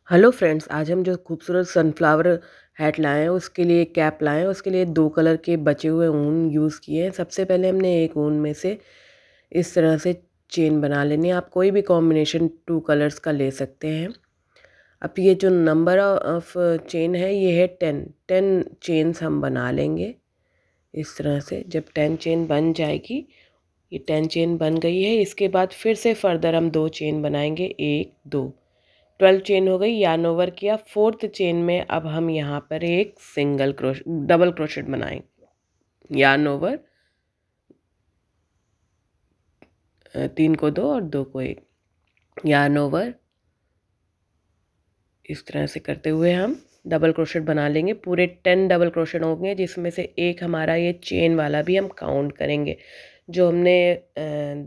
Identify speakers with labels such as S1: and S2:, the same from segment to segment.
S1: Hello friends, आज हम जो खूबसूरत सनफ्लावर हैट लाए हैं उसके लिए कैप लाए हैं। उसके लिए दो कलर के बचे हुए ऊन यूज़ किए हैं। सबसे पहले हमने एक ऊन में से इस तरह से चेन बना लेनी है। आप कोई भी कॉम्बिनेशन टू कलर्स का ले सकते हैं। अब ये जो नंबर ऑफ चेन है ये है 10 चेन्स हम बना लेंगे इस तरह से। जब 10 चेन बन जाएगी, ये 10 चेन बन गई है, इसके बाद फिर से फर्दर हम 2 चेन बनाएंगे, 1 2, 12 चेन हो गई। यार्न ओवर किया। फोर्थ चेन में अब हम यहाँ पर एक डबल क्रोशेट बनाएंगे। यार्न ओवर, 3 को 2 और 2 को 1, यार्न ओवर, इस तरह से करते हुए हम डबल क्रोशेट बना लेंगे। पूरे 10 डबल क्रोशेट होंगे, जिसमें से एक हमारा ये चेन वाला भी हम काउंट करेंगे। जो हमने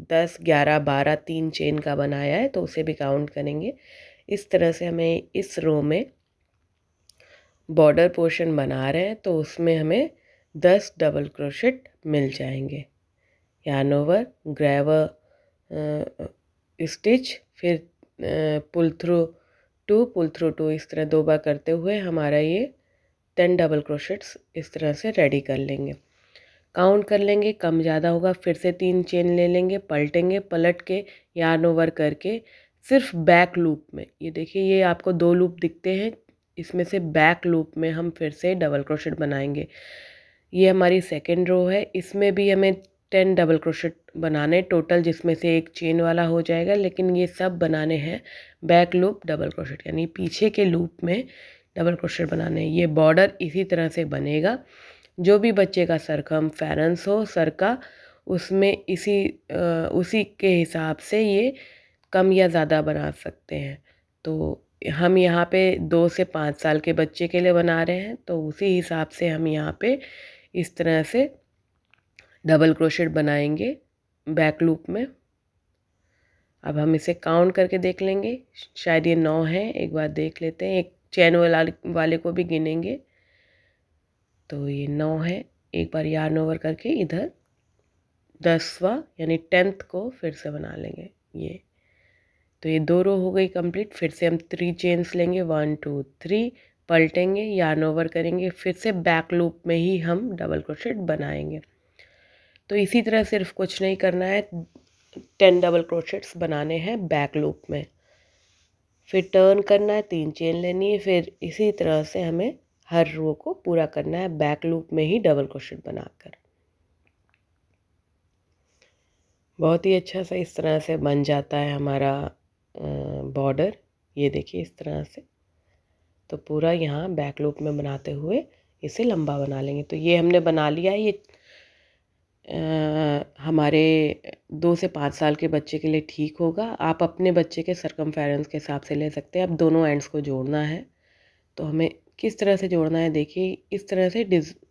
S1: 10 11 12 3 चेन का बनाया है तो उसे भी काउंट करेंगे। इस तरह से हमें इस रो में बॉर्डर पोर्शन बना रहे हैं तो उसमें हमें 10 डबल क्रोशेट मिल जाएंगे। यार्न ओवर, ग्रैब स्टिच, फिर पुल थ्रू टू, इस तरह 2 बार करते हुए हमारा ये 10 डबल क्रोशेट्स इस तरह से रेडी कर लेंगे। काउंट कर लेंगे, कम ज़्यादा होगा फिर से 3 चेन ले लेंगे, पलटेंगे, पलट के यार्न ओवर करके सिर्फ बैक लूप में, ये देखिए ये आपको 2 लूप दिखते हैं, इसमें से बैक लूप में हम फिर से डबल क्रोशेट बनाएंगे। ये हमारी सेकेंड रो है, इसमें भी हमें 10 डबल क्रोशेट बनाने टोटल, जिसमें से एक चेन वाला हो जाएगा। लेकिन ये सब बनाने हैं बैक लूप डबल क्रोशेट, यानी पीछे के लूप में डबल क्रोशेट बनाने हैं। ये बॉर्डर इसी तरह से बनेगा। जो भी बच्चे का सरकमफेरेंस हो सर का, उसमें उसी के हिसाब से ये कम या ज़्यादा बना सकते हैं। तो हम यहाँ पे 2 से 5 साल के बच्चे के लिए बना रहे हैं, तो उसी हिसाब से हम यहाँ पे इस तरह से डबल क्रोशेट बनाएंगे बैक लूप में। अब हम इसे काउंट करके देख लेंगे, शायद ये 9 है, एक बार देख लेते हैं। एक चैन वाले को भी गिनेंगे, तो ये 9 है। एक बार यार्न ओवर करके इधर 10वां यानी 10th को फिर से बना लेंगे। ये तो ये 2 रो हो गई कंप्लीट। फिर से हम 3 चेन्स लेंगे, 1 2 3, पलटेंगे, यार्न ओवर करेंगे, फिर से बैक लूप में ही हम डबल क्रोशेट बनाएंगे। तो इसी तरह सिर्फ कुछ नहीं करना है, 10 डबल क्रोशेट्स बनाने हैं बैक लूप में। फिर टर्न करना है, 3 चेन लेनी है, फिर इसी तरह से हमें हर रो को पूरा करना है बैक लूप में ही डबल क्रोशेट बनाकर। बहुत ही अच्छा सा इस तरह से बन जाता है हमारा बॉर्डर। ये देखिए इस तरह से। तो पूरा यहाँ बैक लूप में बनाते हुए इसे लंबा बना लेंगे। तो ये हमने बना लिया है। ये हमारे 2 से 5 साल के बच्चे के लिए ठीक होगा। आप अपने बच्चे के सरकमफेरेंस के हिसाब से ले सकते हैं। अब दोनों एंड्स को जोड़ना है, तो हमें किस तरह से जोड़ना है देखिए, इस तरह से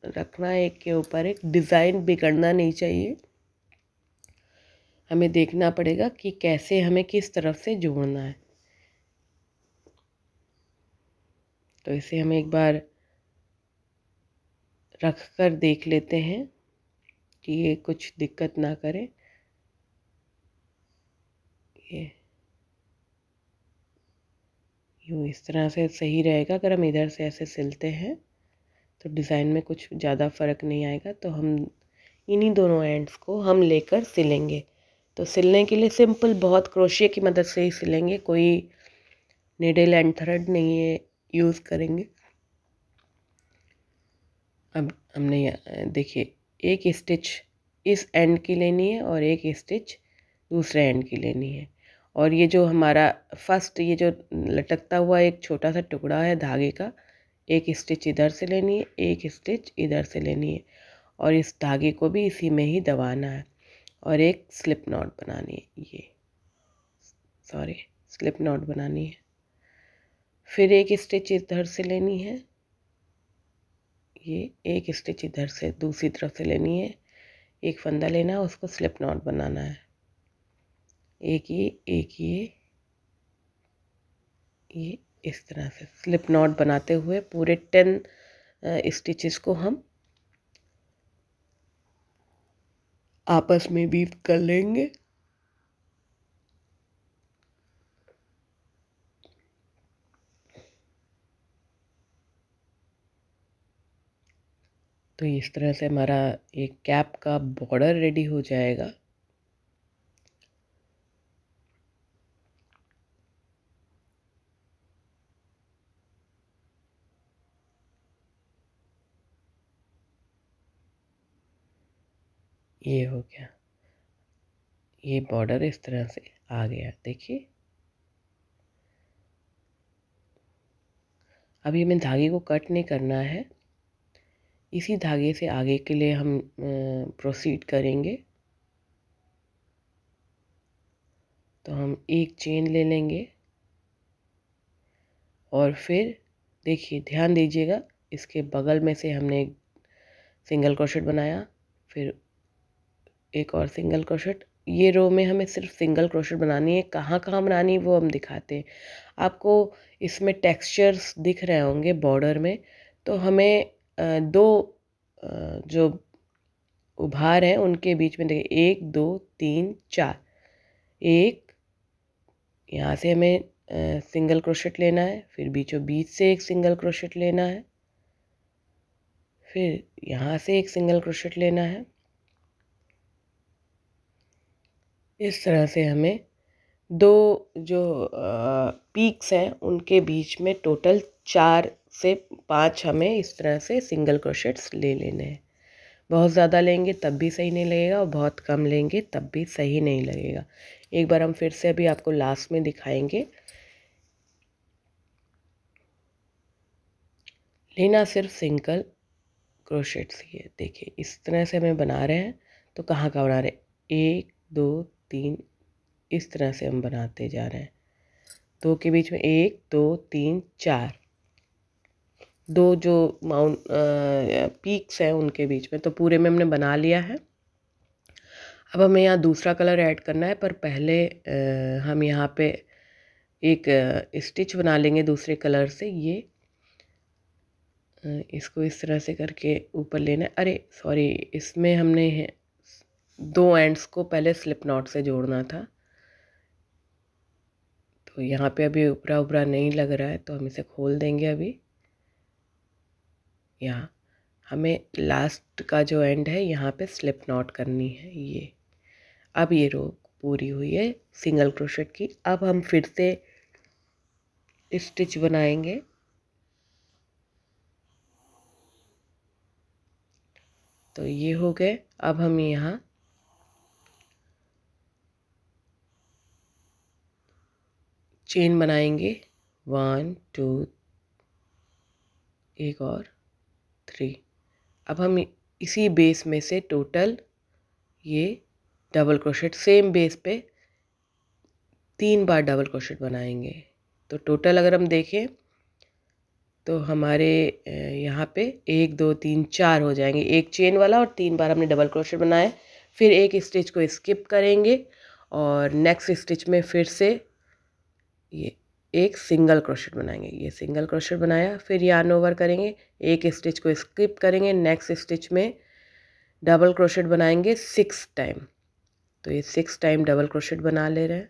S1: रखना है, एक के ऊपर एक। डिज़ाइन बिगड़ना नहीं चाहिए, हमें देखना पड़ेगा कि कैसे हमें किस तरफ से जोड़ना है। तो इसे हम एक बार रख कर देख लेते हैं कि ये कुछ दिक्कत ना करे। ये यूँ इस तरह से सही रहेगा। अगर हम इधर से ऐसे सिलते हैं तो डिज़ाइन में कुछ ज़्यादा फ़र्क नहीं आएगा। तो हम इन्हीं दोनों एंड्स को हम लेकर सिलेंगे। तो सिलने के लिए सिंपल बहुत क्रोशिया की मदद से ही सिलेंगे, कोई नीडल एंड थ्रेड नहीं है यूज़ करेंगे। अब हमने देखिए एक स्टिच इस एंड की लेनी है और एक स्टिच दूसरे एंड की लेनी है। और ये जो हमारा फर्स्ट ये जो लटकता हुआ एक छोटा सा टुकड़ा है धागे का, एक स्टिच इधर से लेनी है, एक स्टिच इधर से लेनी है, और इस धागे को भी इसी में ही दबाना है और एक स्लिप नॉट बनानी है। ये स्लिप नॉट बनानी है। फिर एक स्टिच इधर से लेनी है, ये एक स्टिच इधर से दूसरी तरफ से लेनी है, एक फंदा लेना है, उसको स्लिप नॉट बनाना है। एक ये इस तरह से स्लिप नॉट बनाते हुए पूरे 10 स्टिचेस को हम आपस में वीव कर लेंगे। तो इस तरह से हमारा एक कैप का बॉर्डर रेडी हो जाएगा। ये हो गया, ये बॉर्डर इस तरह से आ गया, देखिए। अभी हमें धागे को कट नहीं करना है, इसी धागे से आगे के लिए हम प्रोसीड करेंगे। तो हम एक चेन ले लेंगे और फिर देखिए, ध्यान दीजिएगा, इसके बगल में से हमने एक सिंगल क्रोशेट बनाया, फिर एक और सिंगल क्रोशेट। ये रो में हमें सिर्फ सिंगल क्रोशेट बनानी है, कहाँ कहाँ बनानी है वो हम दिखाते हैं आपको। इसमें टेक्सचर्स दिख रहे होंगे बॉर्डर में, तो हमें दो जो उभार हैं उनके बीच में देखिए 1 2 3 4, एक यहाँ से हमें सिंगल क्रोशेट लेना है, फिर बीचों बीच से एक सिंगल क्रोशेट लेना है, फिर यहाँ से एक सिंगल क्रोशेट लेना है। इस तरह से हमें दो जो पीक्स हैं उनके बीच में टोटल 4 से 5 हमें इस तरह से सिंगल क्रोशेट्स ले लेने हैं। बहुत ज़्यादा लेंगे तब भी सही नहीं लगेगा और बहुत कम लेंगे तब भी सही नहीं लगेगा। एक बार हम फिर से अभी आपको लास्ट में दिखाएंगे। लेना सिर्फ सिंगल क्रोशेट्स ही है, देखिए इस तरह से हमें बना रहे हैं। तो कहाँ का बना रहे हैं, 1 2 3, इस तरह से हम बनाते जा रहे हैं। दो के बीच में 1 2 3 4, दो जो माउंट पीक्स हैं उनके बीच में, तो पूरे में हमने बना लिया है। अब हमें यहाँ दूसरा कलर ऐड करना है, पर पहले हम यहाँ पे एक स्टिच बना लेंगे दूसरे कलर से। ये इसको इस तरह से करके ऊपर लेना है। अरे सॉरी, इसमें हमने दो एंड्स को पहले स्लिप नॉट से जोड़ना था, तो यहाँ पे अभी ऊपरा ऊपरा नहीं लग रहा है, तो हम इसे खोल देंगे। अभी यहाँ हमें लास्ट का जो एंड है यहाँ पे स्लिप नॉट करनी है। ये अब ये रो पूरी हुई है सिंगल क्रोशेट की। अब हम फिर से स्टिच बनाएंगे। तो ये हो गए। अब हम यहाँ चेन बनाएंगे, 1 2, एक और 3। अब हम इसी बेस में से टोटल ये डबल क्रोशेट सेम बेस पे 3 बार डबल क्रोशेट बनाएंगे। तो टोटल अगर हम देखें तो हमारे यहाँ पे 1 2 3 4 हो जाएंगे, एक चेन वाला और 3 बार हमने डबल क्रोशेट बनाए। फिर एक स्टिच को स्किप करेंगे और नेक्स्ट स्टिच में फिर से ये एक सिंगल क्रोशेट बनाएंगे। ये सिंगल क्रोशेट बनाया, फिर यार्न ओवर करेंगे, एक स्टिच को स्किप करेंगे, नेक्स्ट स्टिच में डबल क्रोशेट बनाएंगे 6 टाइम। तो ये 6 टाइम डबल क्रोशेट बना ले रहे हैं।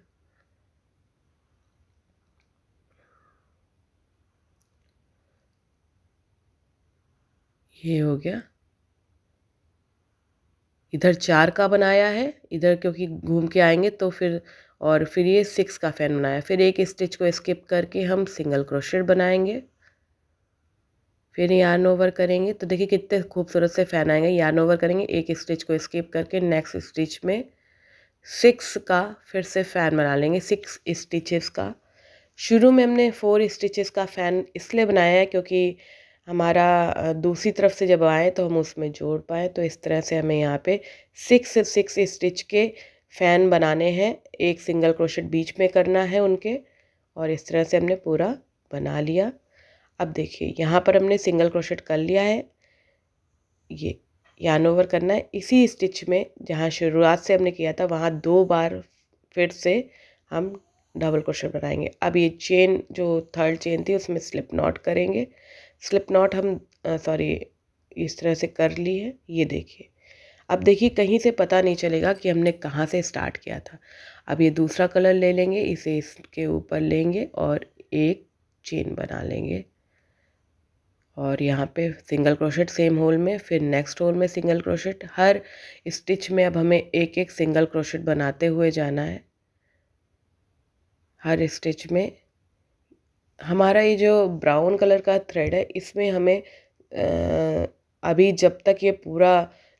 S1: ये हो गया। इधर 4 का बनाया है, इधर क्योंकि घूम के आएंगे तो फिर, और फिर ये 6 का फैन बनाया। फिर एक स्टिच को स्किप करके हम सिंगल क्रोशेट बनाएंगे, फिर यार्न ओवर करेंगे। तो देखिए कितने खूबसूरत से फैन आएंगे। यार्न ओवर करेंगे, एक स्टिच को स्किप करके नेक्स्ट स्टिच में 6 का फिर से फ़ैन बना लेंगे, 6 स्टिचेस का। शुरू में हमने 4 स्टिचेस का फ़ैन इसलिए बनाया है क्योंकि हमारा दूसरी तरफ से जब आए तो हम उसमें जोड़ पाएँ। तो इस तरह से हमें यहाँ पे 6 स्टिच के फ़ैन बनाने हैं, एक सिंगल क्रोशेट बीच में करना है उनके, और इस तरह से हमने पूरा बना लिया। अब देखिए यहाँ पर हमने सिंगल क्रोशेट कर लिया है, ये यार्न ओवर करना है। इसी स्टिच में जहाँ शुरुआत से हमने किया था वहाँ 2 बार फिर से हम डबल क्रोशेट बनाएंगे। अब ये चेन जो थर्ड चेन थी उसमें स्लिप नॉट करेंगे। स्लिप नॉट हम सॉरी इस तरह से कर ली है, ये देखिए। अब देखिए कहीं से पता नहीं चलेगा कि हमने कहाँ से स्टार्ट किया था। अब ये दूसरा कलर ले लेंगे, इसे इसके ऊपर लेंगे और एक चेन बना लेंगे और यहाँ पे सिंगल क्रोशेट सेम होल में, फिर नेक्स्ट होल में सिंगल क्रोशेट। हर स्टिच में अब हमें एक एक सिंगल क्रोशेट बनाते हुए जाना है। हर स्टिच में हमारा ये जो ब्राउन कलर का थ्रेड है, इसमें हमें अभी जब तक ये पूरा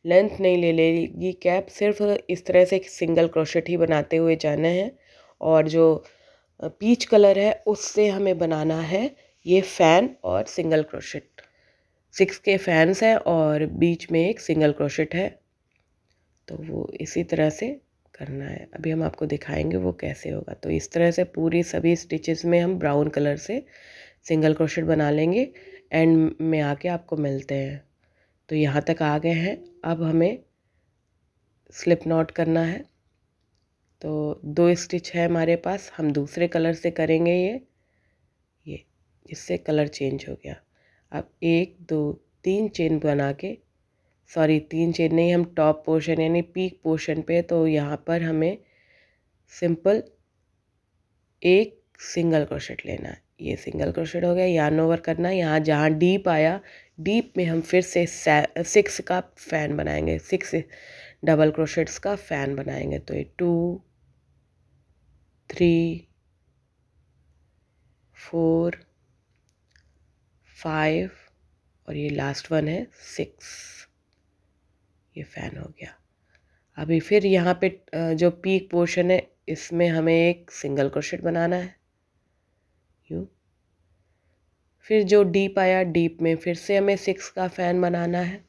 S1: लेंथ नहीं ले लेगी कैप, सिर्फ इस तरह से एक सिंगल क्रोशेट ही बनाते हुए जाना है। और जो पीच कलर है उससे हमें बनाना है ये फ़ैन और सिंगल क्रोशेट। 6 के फैंस हैं और बीच में एक सिंगल क्रोशेट है, तो वो इसी तरह से करना है। अभी हम आपको दिखाएंगे वो कैसे होगा। तो इस तरह से पूरी सभी स्टिचेस में हम ब्राउन कलर से सिंगल क्रोशेट बना लेंगे। एंड में आके आपको मिलते हैं। तो यहाँ तक आ गए हैं। अब हमें स्लिप नॉट करना है। तो 2 स्टिच है हमारे पास, हम दूसरे कलर से करेंगे ये जिससे कलर चेंज हो गया। अब 1 2 3 चेन बना के, सॉरी 3 चेन नहीं, हम टॉप पोर्शन यानी पीक पोर्शन पे, तो यहाँ पर हमें सिंपल एक सिंगल क्रोशेट लेना है। ये सिंगल क्रोशेट हो गया। yarn ओवर करना है। यहाँ जहाँ डीप आया, डीप में हम फिर से 6 का फ़ैन बनाएंगे, 6 डबल क्रोशेट्स का फ़ैन बनाएंगे। तो ये 2 3 4 5 और ये लास्ट वन है 6। ये फ़ैन हो गया। अभी फिर यहाँ पे जो पीक पोर्शन है इसमें हमें एक सिंगल क्रोशेट बनाना है यूँ। फिर जो डीप आया, डीप में फिर से हमें 6 का फ़ैन बनाना है।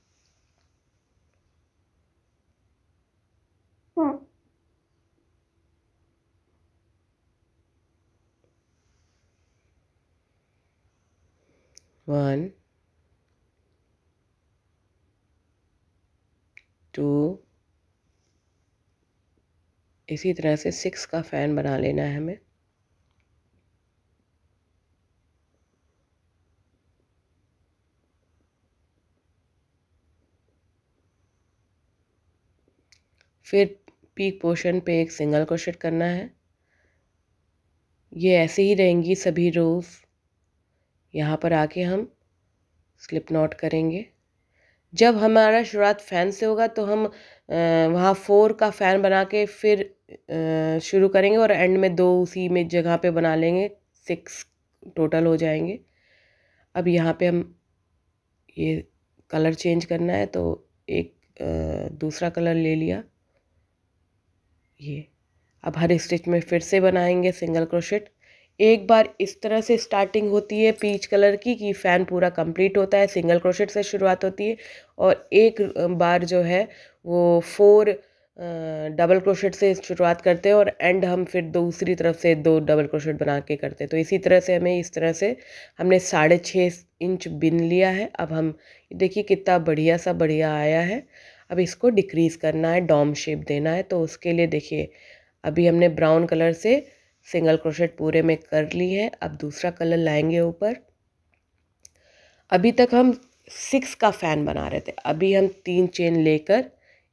S1: वन 2, इसी तरह से 6 का फ़ैन बना लेना है हमें। फिर पीक पोर्शन पे एक सिंगल क्रोशेट करना है। ये ऐसे ही रहेंगी सभी रोज़। यहाँ पर आके हम स्लिप नॉट करेंगे। जब हमारा शुरुआत फ़ैन से होगा तो हम वहाँ 4 का फ़ैन बना के फिर शुरू करेंगे और एंड में 2 उसी में जगह पे बना लेंगे, 6 टोटल हो जाएंगे। अब यहाँ पे हम ये कलर चेंज करना है, तो एक दूसरा कलर ले लिया ये। अब हर स्टिच में फिर से बनाएंगे सिंगल क्रोशेट। एक बार इस तरह से स्टार्टिंग होती है पीच कलर की कि फ़ैन पूरा कंप्लीट होता है, सिंगल क्रोशेट से शुरुआत होती है। और एक बार जो है वो 4 डबल क्रोशेट से शुरुआत करते हैं और एंड हम फिर दूसरी तरफ से 2 डबल क्रोशेट बना के करते हैं। तो इसी तरह से हमें इस तरह से हमने 6.5 इंच बिन लिया है। अब हम देखिए कितना बढ़िया आया है। अब इसको डिक्रीज़ करना है, डॉम शेप देना है। तो उसके लिए देखिए अभी हमने ब्राउन कलर से सिंगल क्रोशेट पूरे में कर ली है। अब दूसरा कलर लाएंगे ऊपर। अभी तक हम 6 का फ़ैन बना रहे थे, अभी हम 3 चेन लेकर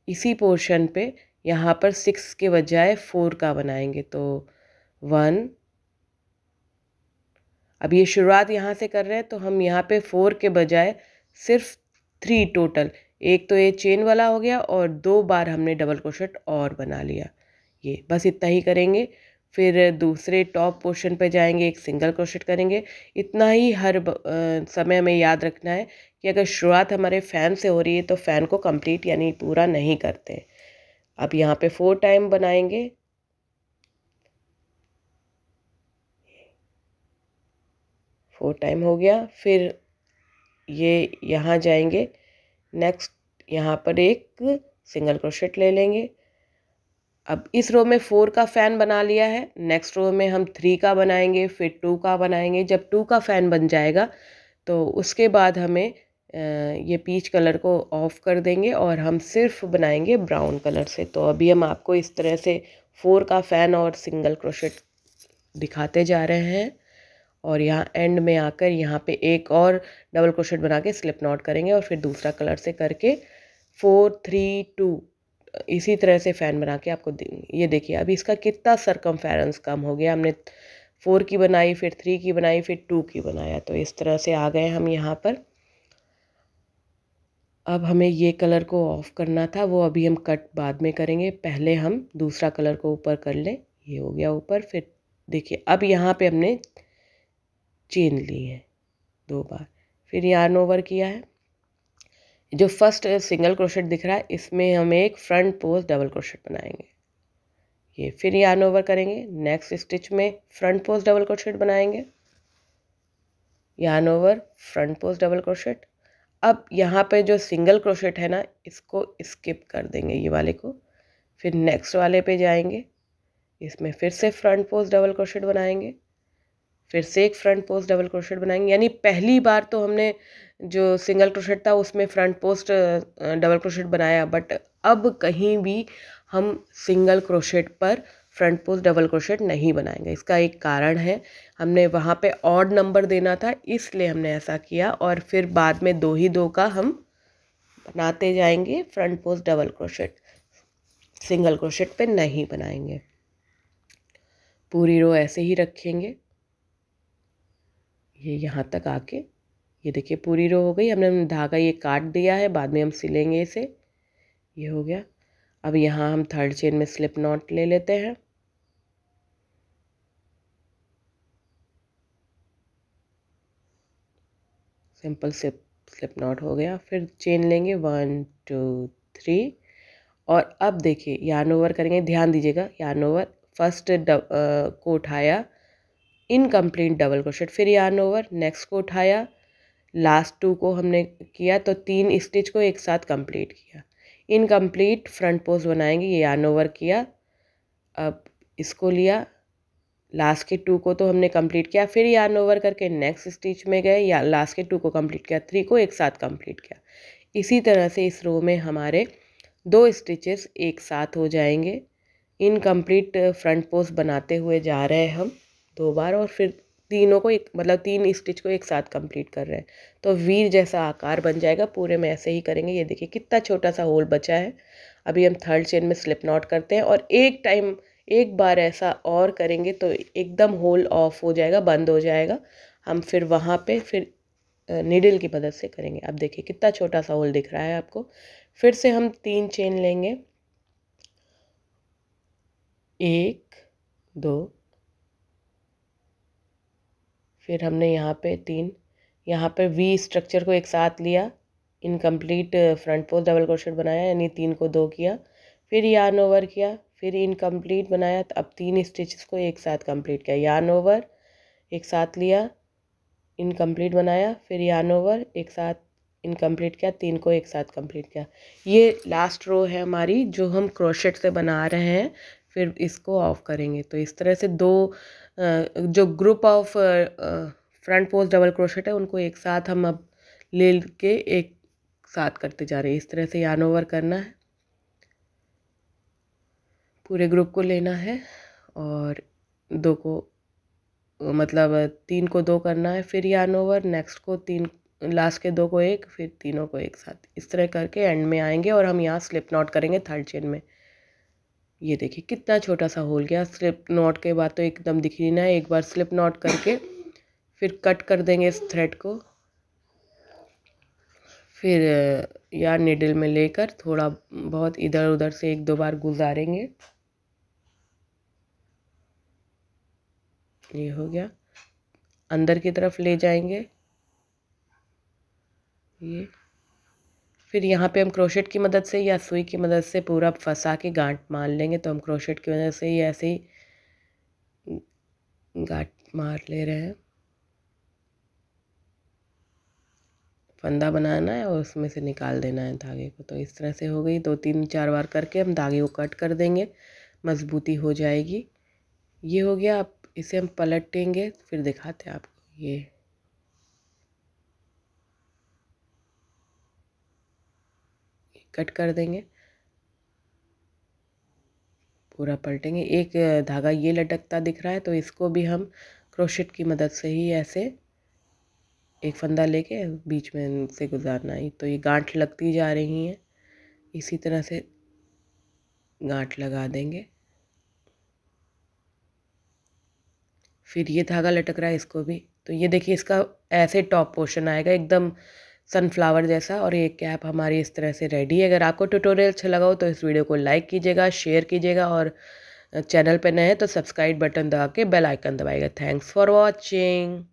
S1: इसी पोर्शन पे यहाँ पर 6 के बजाय 4 का बनाएंगे। तो 1, अब ये शुरुआत यहाँ से कर रहे हैं तो हम यहाँ पे 4 के बजाय सिर्फ 3 टोटल, एक तो ये चेन वाला हो गया और 2 बार हमने डबल क्रोशेट और बना लिया। ये बस इतना ही करेंगे। फिर दूसरे टॉप पोर्शन पे जाएंगे, एक सिंगल क्रोशेट करेंगे। इतना ही हर समय में याद रखना है कि अगर शुरुआत हमारे फ़ैन से हो रही है तो फ़ैन को कंप्लीट यानी पूरा नहीं करते। अब यहाँ पे 4 टाइम बनाएंगे। फोर टाइम हो गया। फिर ये यहाँ जाएंगे, नेक्स्ट यहाँ पर एक सिंगल क्रोशेट ले लेंगे। अब इस रो में 4 का फ़ैन बना लिया है, नेक्स्ट रो में हम 3 का बनाएंगे, फिर 2 का बनाएंगे। जब 2 का फ़ैन बन जाएगा तो उसके बाद हमें ये पीच कलर को ऑफ कर देंगे और हम सिर्फ बनाएंगे ब्राउन कलर से। तो अभी हम आपको इस तरह से 4 का फ़ैन और सिंगल क्रोशेट दिखाते जा रहे हैं। और यहाँ एंड में आकर यहाँ पे एक और डबल क्रोशेट बना के स्लिप नॉट करेंगे और फिर दूसरा कलर से करके 4 3 2 इसी तरह से फ़ैन बना के आपको ये देखिए अभी इसका कितना सरकमफेरेंस कम हो गया। हमने 4 की बनाई, फिर 3 की बनाई, फिर 2 की बनाया। तो इस तरह से आ गए हम यहाँ पर। अब हमें ये कलर को ऑफ करना था, वो अभी हम कट बाद में करेंगे, पहले हम दूसरा कलर को ऊपर कर लें। ये हो गया ऊपर। फिर देखिए अब यहाँ पे हमने चेन ली है 2 बार, फिर यार्न ओवर किया है। जो फर्स्ट सिंगल क्रोशेट दिख रहा है इसमें हम एक फ्रंट पोस्ट डबल क्रोशेट बनाएंगे। ये फिर यार्न ओवर करेंगे, नेक्स्ट स्टिच में फ्रंट पोस्ट डबल क्रोशेट बनाएंगे, yarn over, front post double crochet. अब यहाँ पे जो सिंगल क्रोशेट है ना, इसको स्किप कर देंगे ये वाले को, फिर नेक्स्ट वाले पे जाएंगे, इसमें फिर से फ्रंट पोस्ट डबल क्रोशेट बनाएंगे, फिर से एक फ्रंट पोस्ट डबल क्रोशेट बनाएंगे। यानी पहली बार तो हमने जो सिंगल क्रोशेट था उसमें फ्रंट पोस्ट डबल क्रोशेट बनाया, बट अब कहीं भी हम सिंगल क्रोशेट पर फ्रंट पोस्ट डबल क्रोशेट नहीं बनाएंगे। इसका एक कारण है, हमने वहाँ पे ऑड नंबर देना था इसलिए हमने ऐसा किया, और फिर बाद में 2 ही 2 का हम बनाते जाएंगे front post double crochet, single crochet पे नहीं बनाएंगे। पूरी रो ऐसे ही रखेंगे, ये यहाँ तक आके, ये देखिए पूरी रो हो गई। हमने धागा ये काट दिया है, बाद में हम सिलेंगे इसे। ये हो गया। अब यहाँ हम थर्ड चेन में स्लिप नॉट ले लेते हैं, सिंपल स्लिप नॉट हो गया। फिर चेन लेंगे 1 2 3, और अब देखिए यार्न ओवर करेंगे। ध्यान दीजिएगा, यार्न ओवर, फर्स्ट को उठाया, इनकम्प्लीट डबल क्रोशेट, फिर यार्न ओवर, नेक्स्ट को उठाया, लास्ट 2 को हमने किया तो 3 स्टिच को एक साथ कंप्लीट किया। इनकम्प्लीट फ्रंट पोस्ट बनाएंगे, ये यार्न ओवर किया, अब इसको लिया, लास्ट के 2 को तो हमने कंप्लीट किया, फिर यार्न ओवर करके नेक्स्ट स्टिच में गए, या लास्ट के 2 को कंप्लीट किया, 3 को एक साथ कंप्लीट किया। इसी तरह से इस रो में हमारे 2 स्टिचेस एक साथ हो जाएंगे। इनकम्प्लीट फ्रंट पोस्ट बनाते हुए जा रहे हैं हम 2 बार, और फिर तीनों को एक, मतलब 3 स्टिच को एक साथ कंप्लीट कर रहे हैं, तो वीर जैसा आकार बन जाएगा। पूरे में ऐसे ही करेंगे। ये देखिए कितना छोटा सा होल बचा है। अभी हम थर्ड चेन में स्लिप नॉट करते हैं, और एक बार ऐसा और करेंगे तो एकदम होल ऑफ हो जाएगा, बंद हो जाएगा। हम फिर वहाँ पे फिर नीडल की मदद से करेंगे। अब देखिए कितना छोटा सा होल दिख रहा है आपको। फिर से हम 3 चेन लेंगे, 1 2, फिर हमने यहाँ पे 3, यहाँ पे वी स्ट्रक्चर को एक साथ लिया, incomplete front post double crochet बनाया, यानी 3 को 2 किया, फिर यार्न ओवर किया, फिर इनकम्प्लीट बनाया, तो अब 3 स्टिचेस को एक साथ कंप्लीट किया, यार्न ओवर एक साथ लिया, इनकम्प्लीट बनाया, फिर यार्न ओवर एक साथ इनकम्प्लीट किया, 3 को एक साथ कंप्लीट किया। ये लास्ट रो है हमारी जो हम क्रोशेट से बना रहे हैं। फिर इसको ऑफ करेंगे, तो इस तरह से 2 जो group of front post double crochet है उनको एक साथ हम अब ले के एक साथ करते जा रहे हैं। इस तरह से यार्न ओवर करना है, पूरे ग्रुप को लेना है, और 2 को, मतलब 3 को 2 करना है, फिर यार्न ओवर, नेक्स्ट को 3, लास्ट के 2 को 1, फिर तीनों को एक साथ, इस तरह करके एंड में आएंगे, और हम यहाँ स्लिप नॉट करेंगे थर्ड चेन में। ये देखिए कितना छोटा सा होल गया। स्लिप नॉट के बाद तो एकदम दिख ही ना है, एक बार स्लिप नॉट करके फिर कट कर देंगे इस थ्रेड को, फिर यार नीडल में लेकर थोड़ा बहुत इधर उधर से 1-2 बार गुजारेंगे। ये हो गया, अंदर की तरफ ले जाएंगे ये, फिर यहाँ पे हम क्रोशेट की मदद से या सुई की मदद से पूरा फंसा के गांठ मार लेंगे। तो हम क्रोशेट की मदद से ही ऐसे ही गांठ मार ले रहे हैं, फंदा बनाना है और उसमें से निकाल देना है धागे को। तो इस तरह से हो गई। 2-3-4 बार करके हम धागे को कट कर देंगे, मजबूती हो जाएगी। ये हो गया। अब इसे हम पलटेंगे, फिर दिखाते हैं आपको। ये कट कर देंगे, पूरा पलटेंगे। एक धागा ये लटकता दिख रहा है, तो इसको भी हम क्रोशेट की मदद से ही ऐसे एक फंदा लेके बीच में से गुजारना है। तो ये गांठ लगती जा रही हैं, इसी तरह से गांठ लगा देंगे। फिर ये धागा लटक रहा है, इसको भी, तो ये देखिए इसका ऐसे टॉप पोर्शन आएगा, एकदम सनफ्लावर जैसा। और ये कैप हमारी इस तरह से रेडी है। अगर आपको ट्यूटोरियल अच्छा लगा हो तो इस वीडियो को लाइक कीजिएगा, शेयर कीजिएगा और चैनल पर नए हैं तो सब्सक्राइब बटन दबा के बेल आइकन दबाइएगा। Thanks for watching.